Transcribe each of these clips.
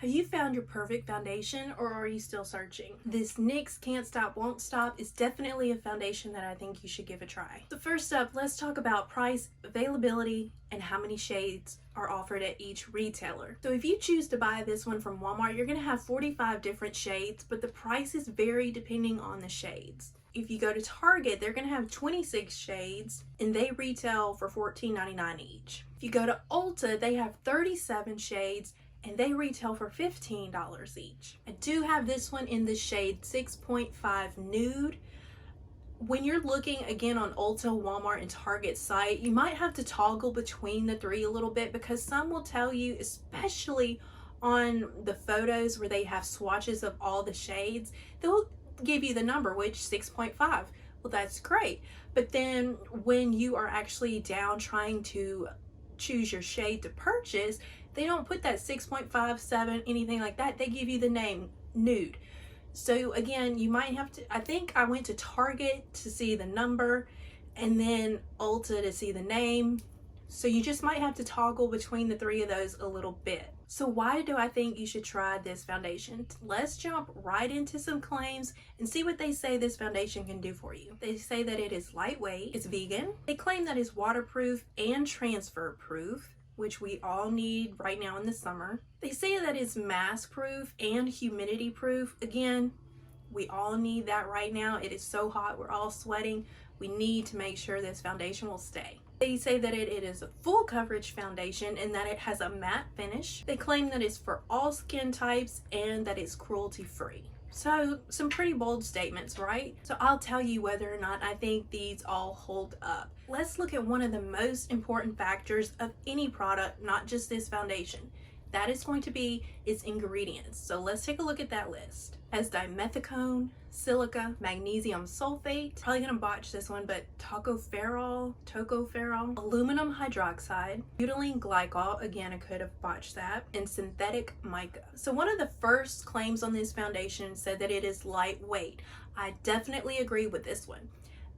Have you found your perfect foundation, or are you still searching? This NYX Can't Stop Won't Stop is definitely a foundation that I think you should give a try. So first up, let's talk about price, availability, and how many shades are offered at each retailer. So if you choose to buy this one from Walmart, you're going to have 45 different shades, but the prices vary depending on the shades. If you go to Target, they're going to have 26 shades and they retail for $14.99 each. If you go to Ulta, they have 37 shades and they retail for $15 each. I do have this one in the shade 6.5 Nude. When you're looking again on Ulta, Walmart, and Target site, you might have to toggle between the three a little bit because some will tell you, especially on the photos where they have swatches of all the shades, they'll give you the number, which 6.5. Well, that's great. But then when you are actually down trying to choose your shade to purchase, they don't put that 6.5, 7, anything like that. They give you the name Nude. So again, you might have to, I think I went to Target to see the number and then Ulta to see the name. So you just might have to toggle between the three of those a little bit. So why do I think you should try this foundation? Let's jump right into some claims and see what they say this foundation can do for you. They say that it is lightweight, it's vegan. They claim that it's waterproof and transfer proof, which we all need right now in the summer. They say that it's mask proof and humidity proof. Again, we all need that right now. It is so hot, we're all sweating. We need to make sure this foundation will stay. They say that it is a full coverage foundation and that it has a matte finish. They claim that it's for all skin types and that it's cruelty free. So some pretty bold statements, right? So I'll tell you whether or not I think these all hold up. Let's look at one of the most important factors of any product, not just this foundation. That is going to be its ingredients. So let's take a look at that list. It has dimethicone, silica, magnesium sulfate, probably gonna botch this one, but tocopherol, aluminum hydroxide, butylene glycol, again I could have botched that, and synthetic mica. So one of the first claims on this foundation said that it is lightweight. I definitely agree with this one.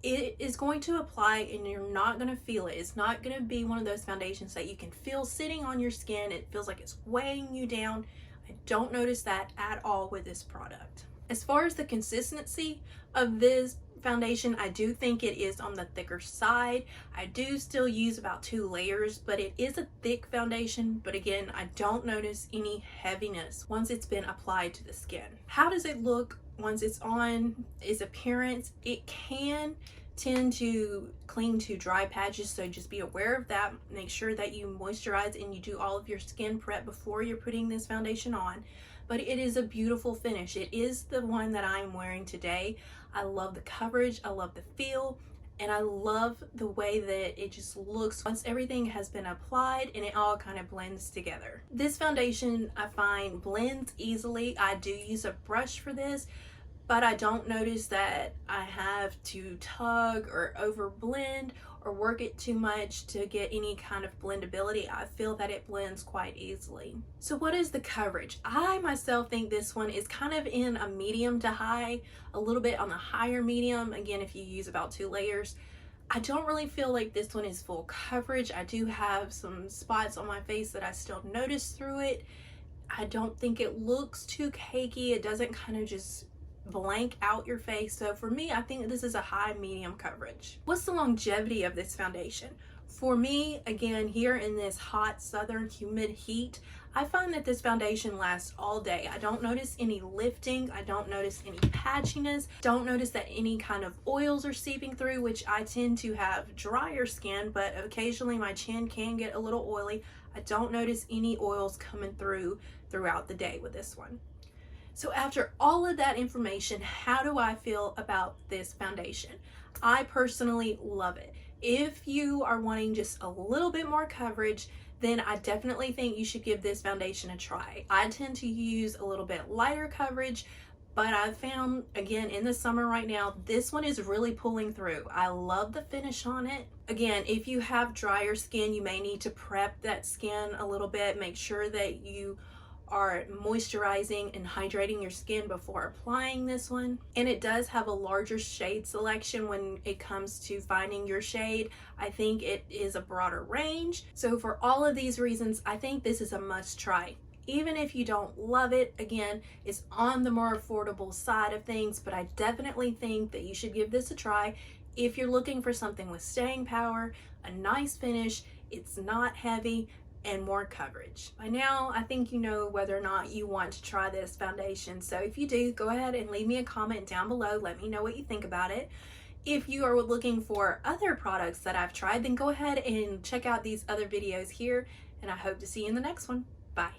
It is going to apply and you're not going to feel it. It's not going to be one of those foundations that you can feel sitting on your skin. It feels like it's weighing you down. I don't notice that at all with this product. As far as the consistency of this foundation, I do think it is on the thicker side. I do still use about 2 layers, but it is a thick foundation. But again, I don't notice any heaviness once it's been applied to the skin. How does it look once it's on? Its appearance, it can tend to cling to dry patches, so just be aware of that. Make sure that you moisturize and you do all of your skin prep before you're putting this foundation on. But it is a beautiful finish. It is the one that I'm wearing today. I love the coverage, I love the feel, and I love the way that it just looks once everything has been applied and it all kind of blends together. This foundation I find blends easily. I do use a brush for this, but I don't notice that I have to tug or over blend or work it too much to get any kind of blendability. I feel that it blends quite easily. So what is the coverage? I myself think this one is kind of in a medium to high, a little bit on the higher medium. Again, if you use about 2 layers. I don't really feel like this one is full coverage. I do have some spots on my face that I still notice through it. I don't think it looks too cakey. It doesn't kind of just blank out your face. So for me, I think this is a high medium coverage. What's the longevity of this foundation? For me, again, here in this hot southern humid heat, I find that this foundation lasts all day. I don't notice any lifting. I don't notice any patchiness. Don't notice that any kind of oils are seeping through, which I tend to have drier skin, but occasionally my chin can get a little oily. I don't notice any oils coming through throughout the day with this one. So after all of that information, how do I feel about this foundation? I personally love it. If you are wanting just a little bit more coverage, then I definitely think you should give this foundation a try. I tend to use a little bit lighter coverage, but I found, again, in the summer right now, this one is really pulling through. I love the finish on it. Again, if you have drier skin, you may need to prep that skin a little bit. Make sure that you are moisturizing and hydrating your skin before applying this one. And it does have a larger shade selection when it comes to finding your shade. I think it is a broader range. So for all of these reasons, I think this is a must try. Even if you don't love it, again, it's on the more affordable side of things, but I definitely think that you should give this a try if you're looking for something with staying power, a nice finish, it's not heavy, and more coverage. By now, I think you know whether or not you want to try this foundation. So if you do, go ahead and leave me a comment down below. Let me know what you think about it. If you are looking for other products that I've tried, then go ahead and check out these other videos here, and I hope to see you in the next one. Bye.